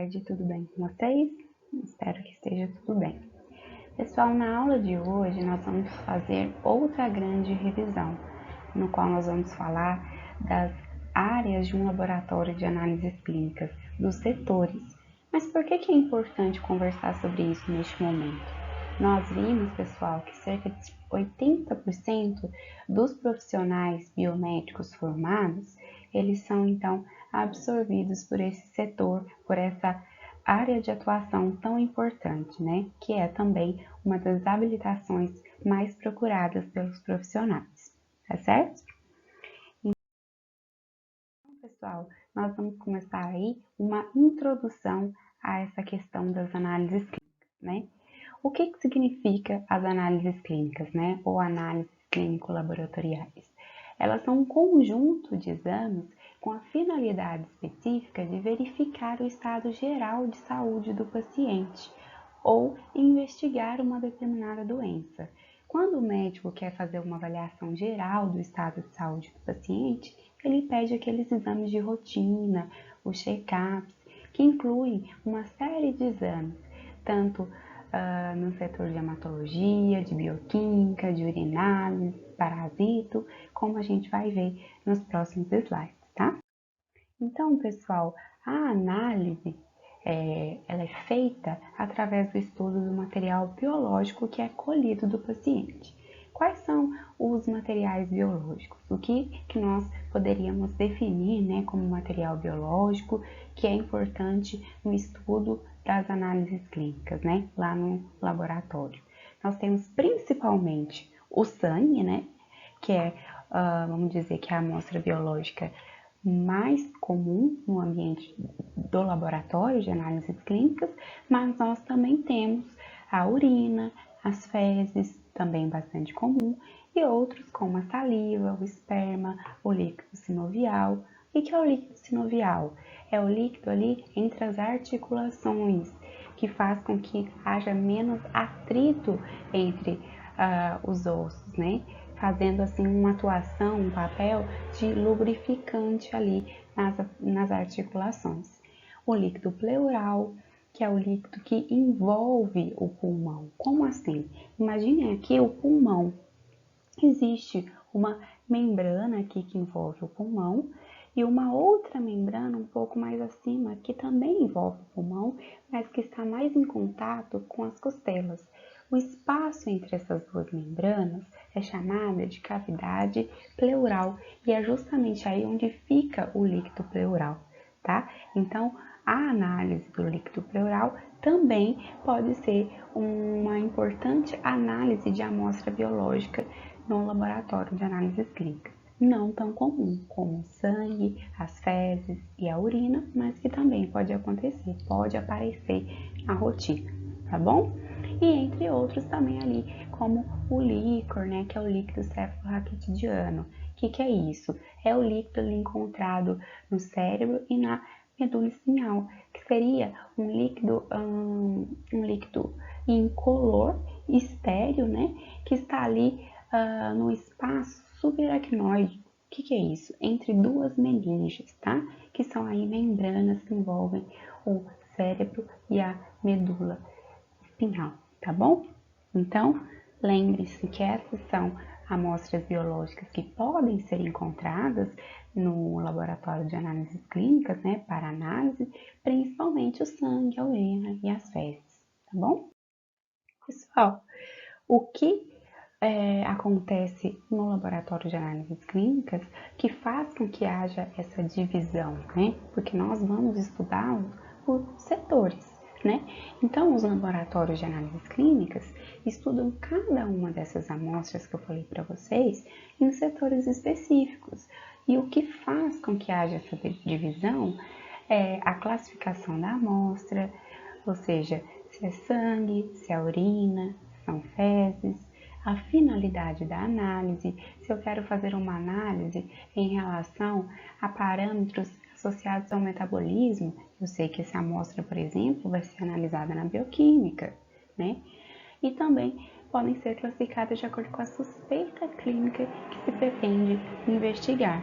tarde, tudo bem com vocês? Espero que esteja tudo bem. Pessoal, na aula de hoje nós vamos fazer outra grande revisão, no qual nós vamos falar das áreas de um laboratório de análises clínicas, dos setores. Mas por que é importante conversar sobre isso neste momento? Nós vimos, pessoal, que cerca de 80% dos profissionais biomédicos formados, eles são então absorvidos por esse setor, por essa área de atuação tão importante, né? Que é também uma das habilitações mais procuradas pelos profissionais, tá certo? Então, pessoal, nós vamos começar aí uma introdução a essa questão das análises clínicas, né? O que significa as análises clínicas, né? Ou análises clínico-laboratoriais? Elas são um conjunto de exames com a finalidade específica de verificar o estado geral de saúde do paciente ou investigar uma determinada doença. Quando o médico quer fazer uma avaliação geral do estado de saúde do paciente, ele pede aqueles exames de rotina, os check-ups, que incluem uma série de exames, tanto no setor de hematologia, de bioquímica, de urinálise, parasito, como a gente vai ver nos próximos slides, tá? Então, pessoal, a análise ela é feita através do estudo do material biológico que é colhido do paciente. Quais são os materiais biológicos? O que nós poderíamos definir, né, como material biológico que é importante no estudo das análises clínicas, né, lá no laboratório? Nós temos principalmente o sangue, né, que é, vamos dizer que é a amostra biológica mais comum no ambiente do laboratório de análises clínicas, mas nós também temos a urina, as fezes, também bastante comum, e outros como a saliva, o esperma, o líquido sinovial. O que é o líquido sinovial? É o líquido ali entre as articulações, que faz com que haja menos atrito entre os ossos, né? Fazendo assim uma atuação, um papel de lubrificante ali nas articulações. O líquido pleural, que é o líquido que envolve o pulmão. Como assim? Imagine aqui o pulmão. Existe uma membrana aqui que envolve o pulmão e uma outra membrana um pouco mais acima que também envolve o pulmão, mas que está mais em contato com as costelas. O espaço entre essas duas membranas é chamado de cavidade pleural e é justamente aí onde fica o líquido pleural, tá? Então, a análise do líquido pleural também pode ser uma importante análise de amostra biológica no laboratório de análises clínicas. Não tão comum como o sangue, as fezes e a urina, mas que também pode acontecer, pode aparecer na rotina, tá bom? E entre outros também ali, como o líquor, né, que é o líquido cefalorraquidiano. O que é isso? É o líquido ali encontrado no cérebro e na medula espinhal, que seria um líquido incolor, estéreo, né, que está ali no espaço subaracnoide. O que é isso? Entre duas meninges, tá? Que são aí membranas que envolvem o cérebro e a medula espinhal, tá bom? Então, lembre-se que essas são amostras biológicas que podem ser encontradas no laboratório de análises clínicas, né, para análise, principalmente o sangue, a urina e as fezes, tá bom? Pessoal, o que acontece no laboratório de análises clínicas que faz com que haja essa divisão, né? Porque nós vamos estudá-los por setores, né? Então, os laboratórios de análises clínicas estudam cada uma dessas amostras que eu falei para vocês em setores específicos. E o que faz com que haja essa divisão é a classificação da amostra, ou seja, se é sangue, se é urina, são fezes, a finalidade da análise, se eu quero fazer uma análise em relação a parâmetros associados ao metabolismo, eu sei que essa amostra, por exemplo, vai ser analisada na bioquímica, né? E também podem ser classificadas de acordo com a suspeita clínica que se pretende investigar.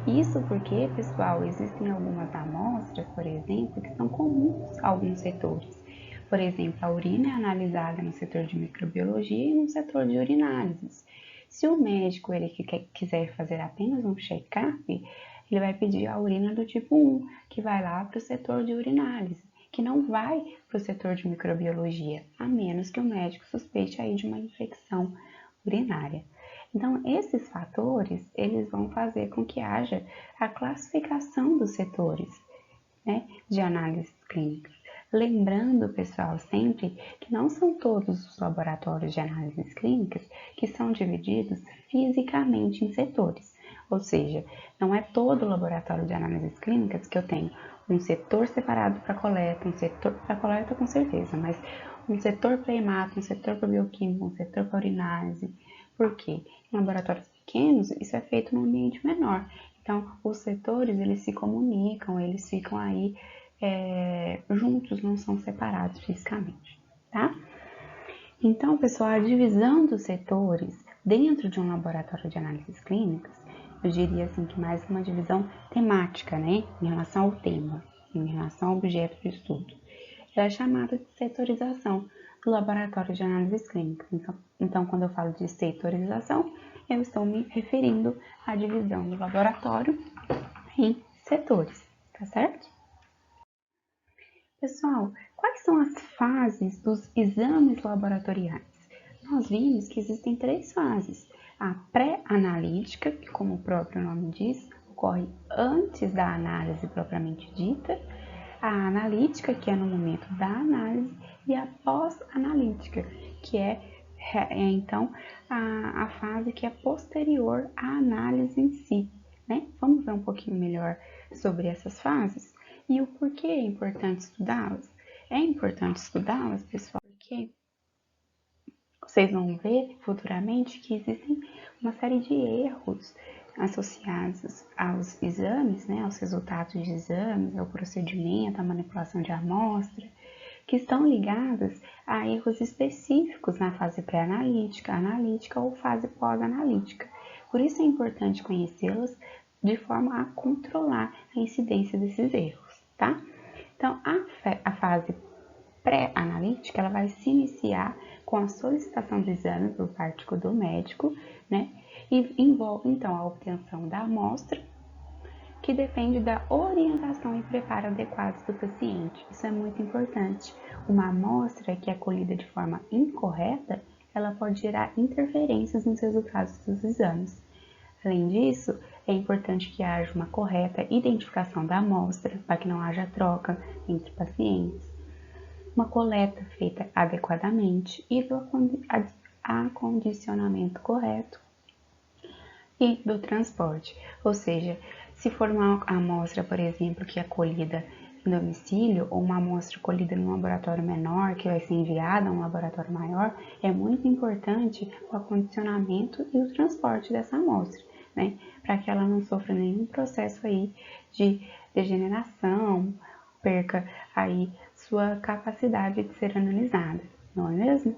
Isso porque, pessoal, existem algumas amostras, por exemplo, que são comuns a alguns setores. Por exemplo, a urina é analisada no setor de microbiologia e no setor de urinálises. Se o médico ele quiser fazer apenas um check-up, ele vai pedir a urina do tipo 1, que vai lá para o setor de urinálise, que não vai para o setor de microbiologia, a menos que o médico suspeite aí de uma infecção urinária. Então, esses fatores, eles vão fazer com que haja a classificação dos setores, né, de análises clínicas. Lembrando, pessoal, sempre que não são todos os laboratórios de análises clínicas que são divididos fisicamente em setores. Ou seja, não é todo laboratório de análises clínicas que eu tenho um setor separado para coleta, um setor para coleta com certeza, mas um setor para hemato, um setor para bioquímica, um setor para urinálise. Por quê? Em laboratórios pequenos, isso é feito num ambiente menor. Então, os setores, eles se comunicam, eles ficam aí juntos, não são separados fisicamente, tá? Então, pessoal, a divisão dos setores dentro de um laboratório de análises clínicas, eu diria assim que mais uma divisão temática, né, em relação ao tema, em relação ao objeto de estudo. Ela é chamada de setorização do laboratório de análises clínicas. Então, quando eu falo de setorização, eu estou me referindo à divisão do laboratório em setores, tá certo? Pessoal, quais são as fases dos exames laboratoriais? Nós vimos que existem 3 fases. A pré-analítica, que como o próprio nome diz, ocorre antes da análise propriamente dita. A analítica, que é no momento da análise. E a pós-analítica, que então a fase que é posterior à análise em si, né? Vamos ver um pouquinho melhor sobre essas fases e o porquê é importante estudá-las. É importante estudá-las, pessoal, porque vocês vão ver futuramente que existem uma série de erros associados aos exames, né, aos resultados de exames, ao procedimento, à manipulação de amostra, que estão ligados a erros específicos na fase pré-analítica, analítica ou fase pós-analítica. Por isso é importante conhecê-los de forma a controlar a incidência desses erros, tá? Então, a fase pré-analítica, ela vai se iniciar com a solicitação do exame por parte do médico, né? E envolve, então, a obtenção da amostra, que depende da orientação e preparo adequados do paciente. Isso é muito importante. Uma amostra que é colhida de forma incorreta, ela pode gerar interferências nos resultados dos exames. Além disso, é importante que haja uma correta identificação da amostra, para que não haja troca entre pacientes, uma coleta feita adequadamente e do acondicionamento correto e do transporte. Ou seja, se for uma amostra, por exemplo, que é colhida em domicílio ou uma amostra colhida num laboratório menor que vai ser enviada a um laboratório maior, é muito importante o acondicionamento e o transporte dessa amostra, né? Para que ela não sofra nenhum processo aí de degeneração, perca aí sua capacidade de ser analisada, não é mesmo?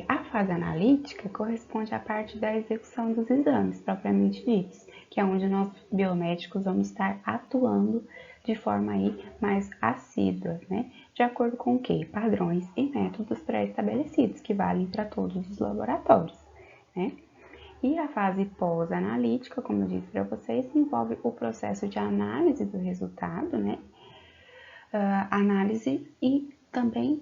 A fase analítica corresponde à parte da execução dos exames propriamente ditos, que é onde nós biomédicos vamos estar atuando de forma aí mais assídua, né? De acordo com o quê? Padrões e métodos pré-estabelecidos, que valem para todos os laboratórios, né? E a fase pós-analítica, como eu disse para vocês, envolve o processo de análise do resultado, né? Análise e também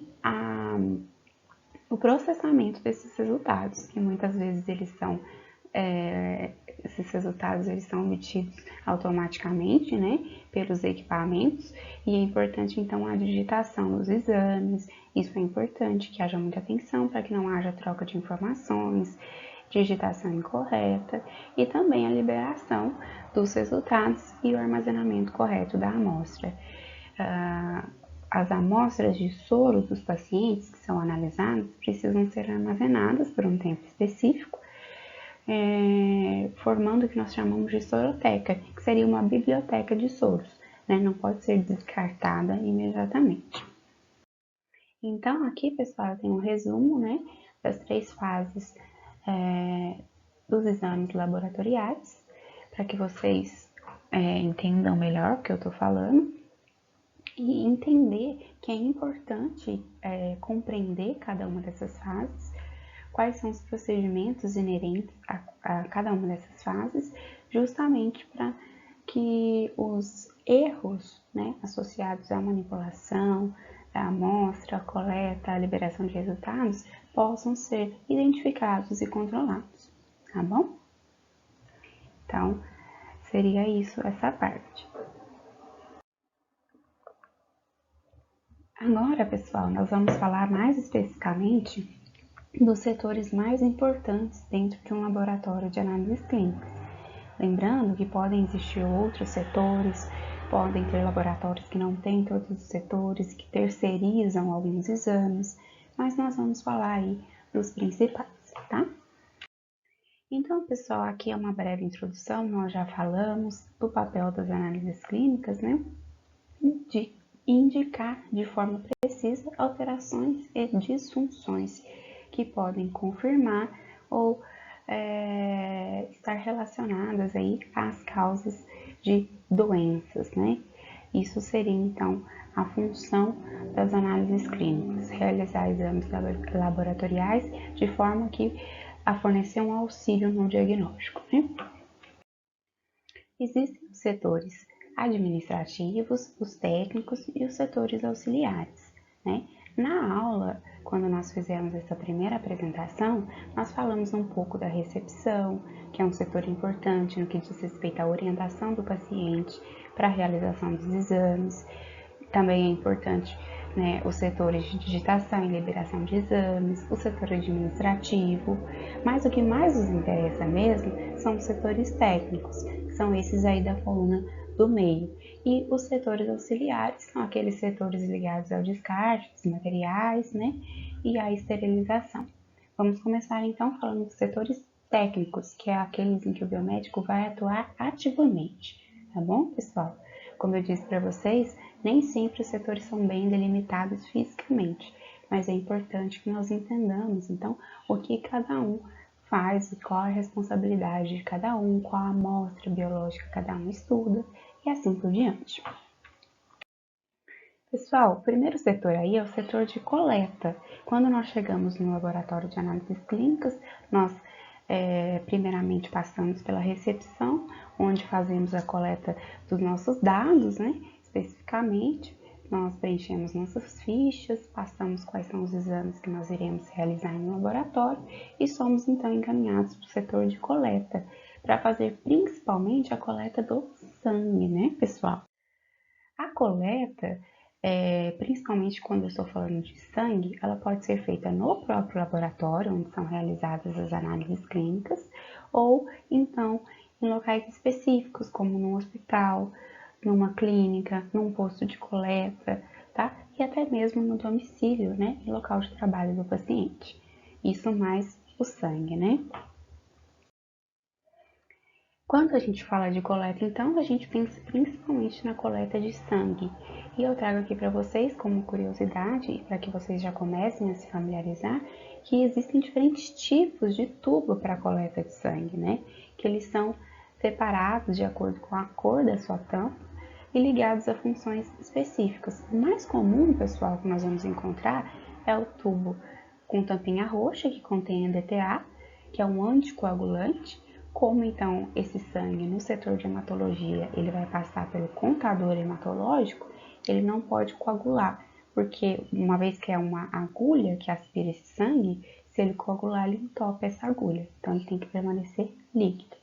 o processamento desses resultados, que muitas vezes esses resultados eles são obtidos automaticamente, né, pelos equipamentos, e é importante então a digitação dos exames. Isso é importante que haja muita atenção para que não haja troca de informações, digitação incorreta e também a liberação dos resultados e o armazenamento correto da amostra. As amostras de soro dos pacientes que são analisadas precisam ser armazenadas por um tempo específico, formando o que nós chamamos de soroteca, que seria uma biblioteca de soros, né? Não pode ser descartada imediatamente. Então, aqui, pessoal, tem um resumo, né, das 3 fases dos exames laboratoriais. para que vocês entendam melhor o que eu estou falando e entender que é importante compreender cada uma dessas fases, quais são os procedimentos inerentes a cada uma dessas fases, justamente para que os erros, né, associados à manipulação, à amostra, à coleta, à liberação de resultados, possam ser identificados e controlados, tá bom? Então, seria isso, essa parte. Agora, pessoal, nós vamos falar mais especificamente dos setores mais importantes dentro de um laboratório de análises clínicas. Lembrando que podem existir outros setores, podem ter laboratórios que não têm todos os setores, que terceirizam alguns exames, mas nós vamos falar aí dos principais, tá? Então, pessoal, aqui é uma breve introdução, nós já falamos do papel das análises clínicas, né? De indicar de forma precisa alterações e disfunções que podem confirmar ou estar relacionadas aí às causas de doenças, né? Isso seria, então, a função das análises clínicas, realizar exames laboratoriais de forma que a fornecer um auxílio no diagnóstico, né? Existem os setores administrativos, os técnicos e os setores auxiliares, né? Na aula, quando nós fizemos essa primeira apresentação, nós falamos um pouco da recepção, que é um setor importante no que diz respeito à orientação do paciente para a realização dos exames. Também é importante, né, os setores de digitação e liberação de exames, o setor administrativo, mas o que mais nos interessa mesmo são os setores técnicos, que são esses aí da coluna do meio. E os setores auxiliares são aqueles setores ligados ao descarte dos materiais, né, e à esterilização. Vamos começar então falando dos setores técnicos, que é aqueles em que o biomédico vai atuar ativamente, tá bom, pessoal? Como eu disse para vocês, nem sempre os setores são bem delimitados fisicamente, mas é importante que nós entendamos, então, o que cada um faz, qual a responsabilidade de cada um, qual a amostra biológica cada um estuda e assim por diante. Pessoal, o primeiro setor aí é o setor de coleta. Quando nós chegamos no laboratório de análises clínicas, nós primeiramente passamos pela recepção, onde fazemos a coleta dos nossos dados, né? Especificamente, nós preenchemos nossas fichas, passamos quais são os exames que nós iremos realizar no laboratório e somos então encaminhados para o setor de coleta, para fazer principalmente a coleta do sangue, né, pessoal? A coleta, principalmente quando eu estou falando de sangue, ela pode ser feita no próprio laboratório, onde são realizadas as análises clínicas, ou então em locais específicos, como no hospital, numa clínica, num posto de coleta, tá? E até mesmo no domicílio, né? E local de trabalho do paciente. Isso mais o sangue, né? Quando a gente fala de coleta, então, a gente pensa principalmente na coleta de sangue. E eu trago aqui para vocês, como curiosidade, e para que vocês já comecem a se familiarizar, que existem diferentes tipos de tubo para a coleta de sangue, né? Que eles são separados de acordo com a cor da sua tampa e ligados a funções específicas. O mais comum, pessoal, que nós vamos encontrar é o tubo com tampinha roxa, que contém NDTA, que é um anticoagulante. Como então esse sangue no setor de hematologia ele vai passar pelo contador hematológico, ele não pode coagular, porque uma vez que é uma agulha que aspira esse sangue, se ele coagular, ele entope essa agulha, então ele tem que permanecer líquido.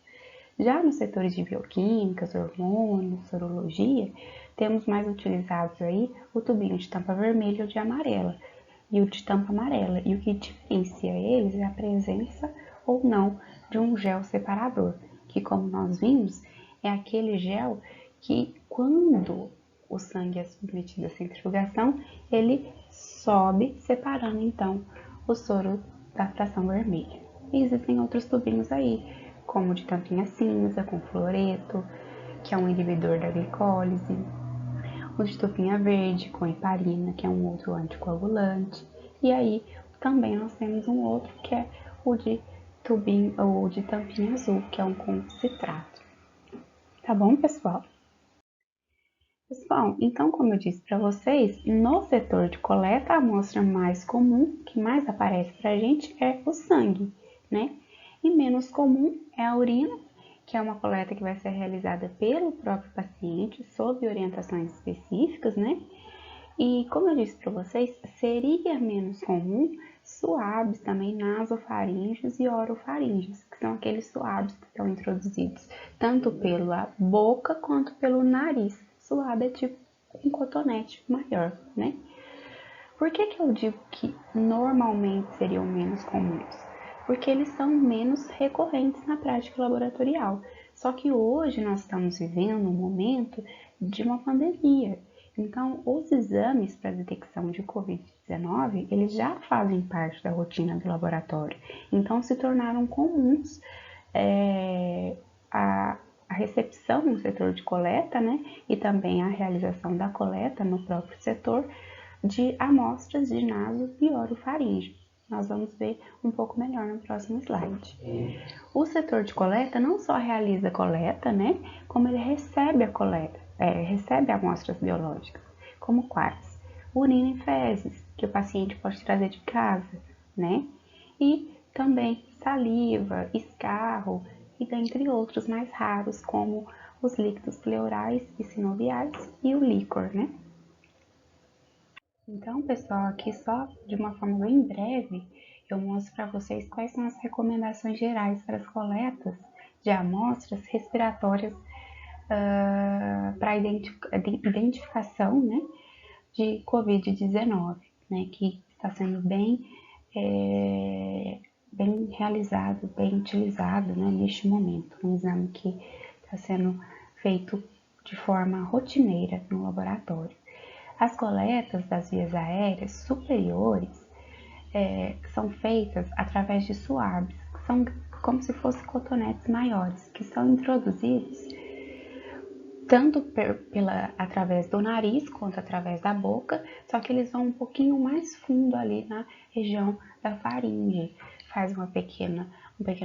Já nos setores de bioquímicas, hormônios, sorologia, temos mais utilizados aí o tubinho de tampa vermelha ou de amarela, e o de tampa amarela, e o que diferencia eles é a presença ou não de um gel separador, que como nós vimos, é aquele gel que quando o sangue é submetido à centrifugação, ele sobe separando então o soro da fração vermelha. E existem outros tubinhos aí, como o de tampinha cinza com fluoreto, que é um inibidor da glicólise, o de tampinha verde com heparina, que é um outro anticoagulante, e aí também nós temos um outro que é o de tubinho ou de tampinha azul, que é um com citrato. Tá bom, pessoal? Pessoal, então, como eu disse para vocês, no setor de coleta, a amostra mais comum, que mais aparece para a gente, é o sangue, né? E menos comum é a urina, que é uma coleta que vai ser realizada pelo próprio paciente, sob orientações específicas, né? E como eu disse para vocês, seria menos comum suaves também nasofaríngeos e orofaríngeos, que são aqueles suaves que são introduzidos tanto pela boca quanto pelo nariz. Suave é tipo um cotonete maior, né? Por que eu digo que normalmente seriam menos comuns? Porque eles são menos recorrentes na prática laboratorial. Só que hoje nós estamos vivendo um momento de uma pandemia. Então, os exames para detecção de Covid-19, eles já fazem parte da rotina do laboratório. Então, se tornaram comuns a recepção no setor de coleta, né? E também a realização da coleta no próprio setor de amostras de naso e orofaringe. Nós vamos ver um pouco melhor no próximo slide. O setor de coleta não só realiza coleta, né, como ele recebe a coleta, recebe amostras biológicas, como quais? Urina e fezes, que o paciente pode trazer de casa, né? E também saliva, escarro e dentre outros mais raros, como os líquidos pleurais e sinoviais e o líquor, né? Então, pessoal, aqui só de uma forma bem breve, eu mostro para vocês quais são as recomendações gerais para as coletas de amostras respiratórias para identificação, né, de Covid-19, né, que está sendo bem realizado, bem utilizado, né, neste momento. Um exame que está sendo feito de forma rotineira no laboratório. As coletas das vias aéreas superiores são feitas através de suaves, que são como se fossem cotonetes maiores, que são introduzidos tanto através do nariz quanto através da boca, só que eles vão um pouquinho mais fundo ali na região da faringe. Faz um pequeno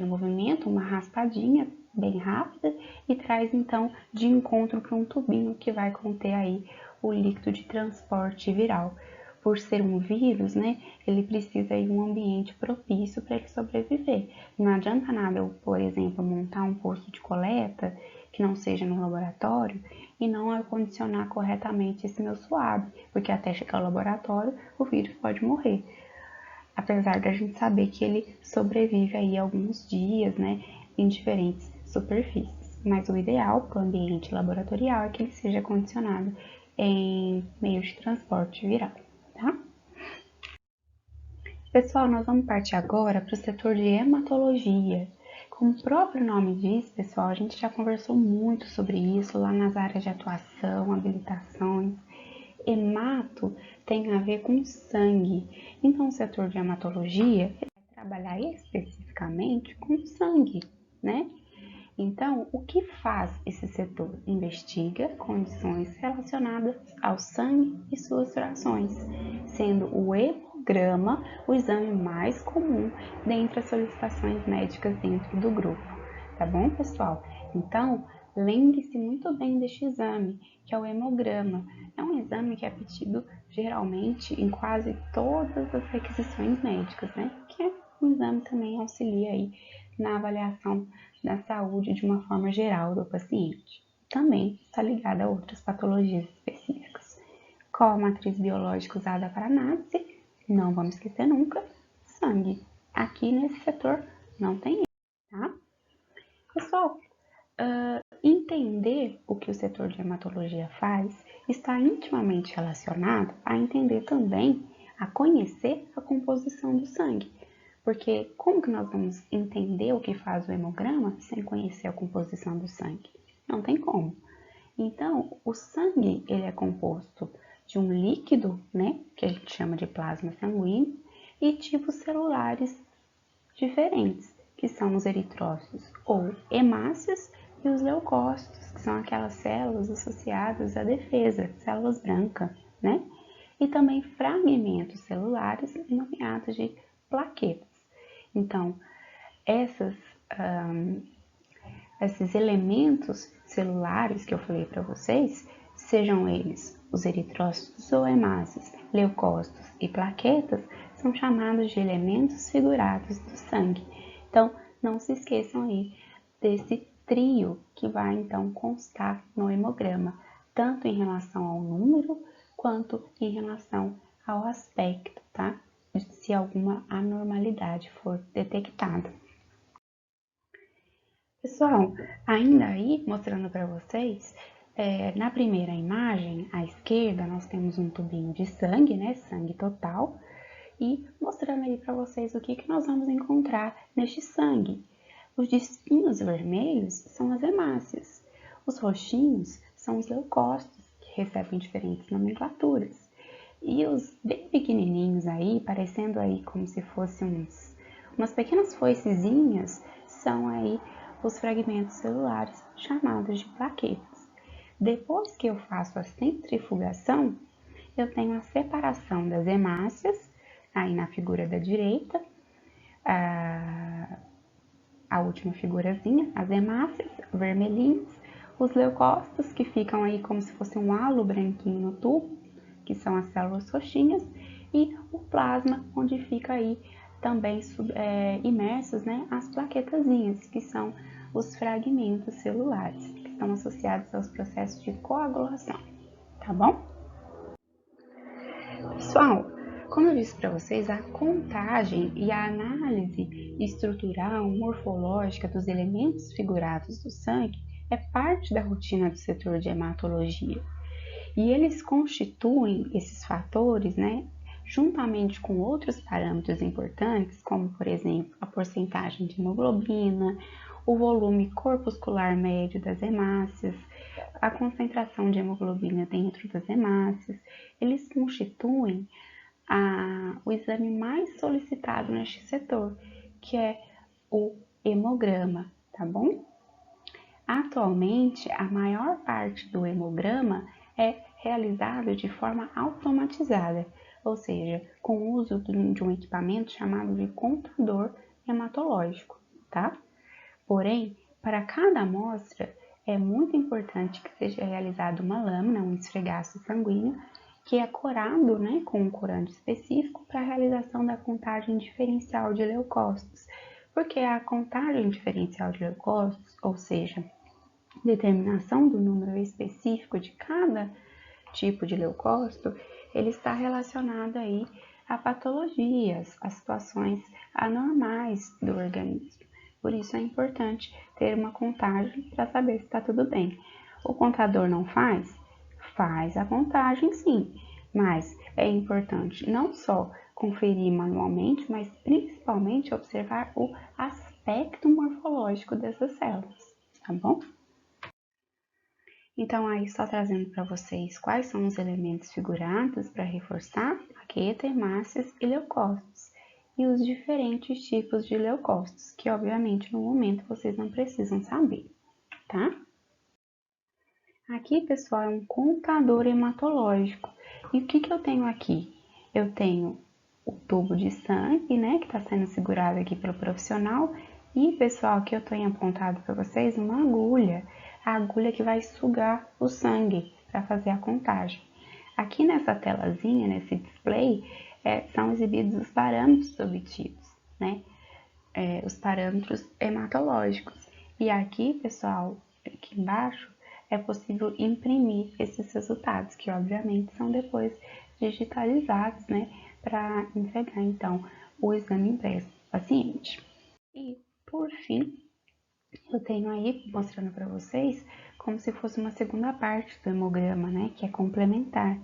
movimento, uma raspadinha bem rápida e traz então de encontro para um tubinho que vai conter aí o líquido de transporte viral. Por ser um vírus, né, ele precisa de um ambiente propício para ele sobreviver. Não adianta nada eu, por exemplo, montar um posto de coleta que não seja no laboratório e não acondicionar corretamente esse meu suave, porque até chegar ao laboratório o vírus pode morrer. Apesar da gente saber que ele sobrevive aí alguns dias, né, em diferentes superfícies. Mas o ideal para o ambiente laboratorial é que ele seja acondicionado em meio de transporte viral, tá? Pessoal, nós vamos partir agora para o setor de hematologia. Como o próprio nome diz, pessoal, a gente já conversou muito sobre isso lá nas áreas de atuação, habilitações. Hemato tem a ver com sangue. Então, o setor de hematologia vai trabalhar especificamente com sangue, né? Então, o que faz esse setor? Investiga condições relacionadas ao sangue e suas frações, sendo o hemograma o exame mais comum dentre as solicitações médicas dentro do grupo. Tá bom, pessoal? Então, lembre-se muito bem deste exame, que é o hemograma. É um exame que é pedido geralmente em quase todas as requisições médicas, né? Que é um exame que também auxilia aí na avaliação da saúde de uma forma geral do paciente. Também está ligada a outras patologias específicas. Qual a matriz biológica usada para análise? Não vamos esquecer nunca, sangue. Aqui nesse setor não tem erro, tá? Pessoal, entender o que o setor de hematologia faz está intimamente relacionado a entender também, a conhecer a composição do sangue. Porque como que nós vamos entender o que faz o hemograma sem conhecer a composição do sangue? Não tem como. Então, o sangue ele é composto de um líquido, né, que a gente chama de plasma sanguíneo, e tipos celulares diferentes, que são os eritrócitos ou hemácios e os leucócitos, que são aquelas células associadas à defesa, células brancas, né? E também fragmentos celulares nomeados de plaquetas. Então, esses elementos celulares que eu falei para vocês, sejam eles os eritrócitos ou hemácias, leucócitos e plaquetas, são chamados de elementos figurados do sangue. Então, não se esqueçam aí desse trio que vai então constar no hemograma, tanto em relação ao número quanto em relação ao aspecto, tá? Se alguma anormalidade for detectada. Pessoal, ainda aí, mostrando para vocês, na primeira imagem, à esquerda, nós temos um tubinho de sangue, né, sangue total, e mostrando aí para vocês o que nós vamos encontrar neste sangue. Os disquinhos vermelhos são as hemácias, os roxinhos são os leucócitos, que recebem diferentes nomenclaturas, e os bem pequenininhos aí, parecendo aí como se fossem umas pequenas foicezinhas, são aí os fragmentos celulares chamados de plaquetas. Depois que eu faço a centrifugação, eu tenho a separação das hemácias, aí na figura da direita, a última figurazinha, as hemácias vermelhinhas, os leucócitos que ficam aí como se fosse um halo branquinho no tubo, que são as células roxinhas, e o plasma, onde fica aí também imersos, né, as plaquetazinhas, que são os fragmentos celulares, que estão associados aos processos de coagulação, tá bom? Pessoal, como eu disse para vocês, a contagem e a análise estrutural, morfológica dos elementos figurados do sangue é parte da rotina do setor de hematologia. E eles constituem esses fatores, né, juntamente com outros parâmetros importantes, como, por exemplo, a porcentagem de hemoglobina, o volume corpuscular médio das hemácias, a concentração de hemoglobina dentro das hemácias, eles constituem o exame mais solicitado neste setor, que é o hemograma, tá bom? Atualmente, a maior parte do hemograma é realizado de forma automatizada, ou seja, com o uso de um equipamento chamado de contador hematológico, tá? Porém, para cada amostra, é muito importante que seja realizada uma lâmina, um esfregaço sanguíneo, que é corado, né, com um corante específico para a realização da contagem diferencial de leucócitos, porque a contagem diferencial de leucócitos, ou seja, determinação do número específico de cada tipo de leucócito, ele está relacionado aí a patologias, a situações anormais do organismo. Por isso é importante ter uma contagem para saber se está tudo bem. O contador não faz? Faz a contagem sim, mas é importante não só conferir manualmente, mas principalmente observar o aspecto morfológico dessas células, tá bom? Então, aí só trazendo para vocês quais são os elementos figurados para reforçar plaqueta, hemácias e leucócitos, e os diferentes tipos de leucócitos, que obviamente no momento vocês não precisam saber, tá? Aqui, pessoal, é um contador hematológico. E o que eu tenho aqui? Eu tenho o tubo de sangue, né, que está sendo segurado aqui pelo profissional, e, pessoal, aqui eu tenho apontado para vocês uma agulha, a agulha que vai sugar o sangue para fazer a contagem. Aqui nessa telazinha, nesse display, são exibidos os parâmetros obtidos, né, os parâmetros hematológicos. E aqui, pessoal, aqui embaixo, é possível imprimir esses resultados, que obviamente são depois digitalizados, né, para entregar, então, o exame impresso para o paciente. E, por fim, eu tenho aí, mostrando para vocês, como se fosse uma segunda parte do hemograma, né, que é complementar,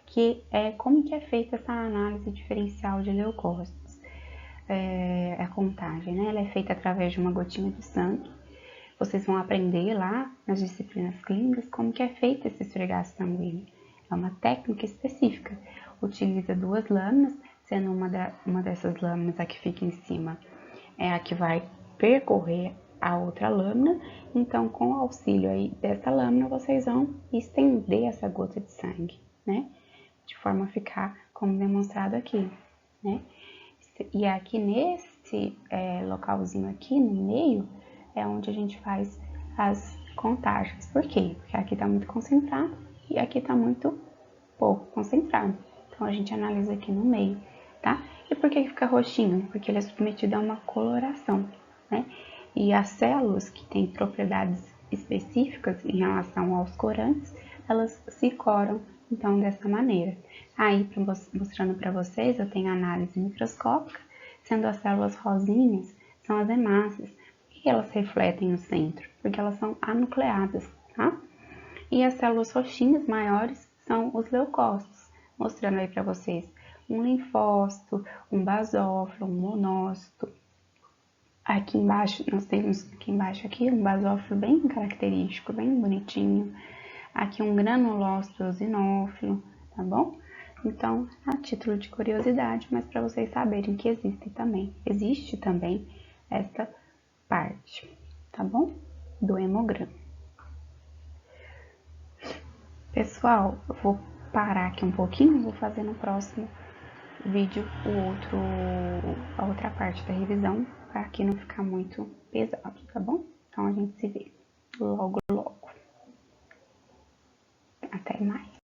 que é como que é feita essa análise diferencial de leucócitos. A contagem, né, ela é feita através de uma gotinha de sangue. Vocês vão aprender lá nas disciplinas clínicas como que é feito esse esfregaço sanguíneo. É uma técnica específica. Utiliza duas lâminas, sendo uma dessas lâminas a que fica em cima é a que vai percorrer a outra lâmina. Então, com o auxílio aí dessa lâmina, vocês vão estender essa gota de sangue, né? De forma a ficar como demonstrado aqui, né? E aqui nesse localzinho aqui no meio, é onde a gente faz as contagens. Por quê? Porque aqui está muito concentrado e aqui está muito pouco concentrado. Então, a gente analisa aqui no meio, tá? E por que fica roxinho? Porque ele é submetido a uma coloração, né? E as células que têm propriedades específicas em relação aos corantes, elas se coram, então, dessa maneira. Aí, mostrando para vocês, eu tenho a análise microscópica, sendo as células rosinhas, são as hemácias. Por que elas refletem no centro? Porque elas são anucleadas, tá? E as células roxinhas maiores são os leucócitos, mostrando aí para vocês um linfócito, um basófilo, um monócito. Aqui embaixo, nós temos aqui um basófilo bem característico, bem bonitinho. Aqui um granulócito eosinófilo, tá bom? Então, a título de curiosidade, mas para vocês saberem que existe também esta parte, tá bom? Do hemograma. Pessoal, eu vou parar aqui um pouquinho, vou fazer no próximo vídeo a outra parte da revisão, para que não ficar muito pesado, tá bom? Então, a gente se vê logo, logo. Até mais.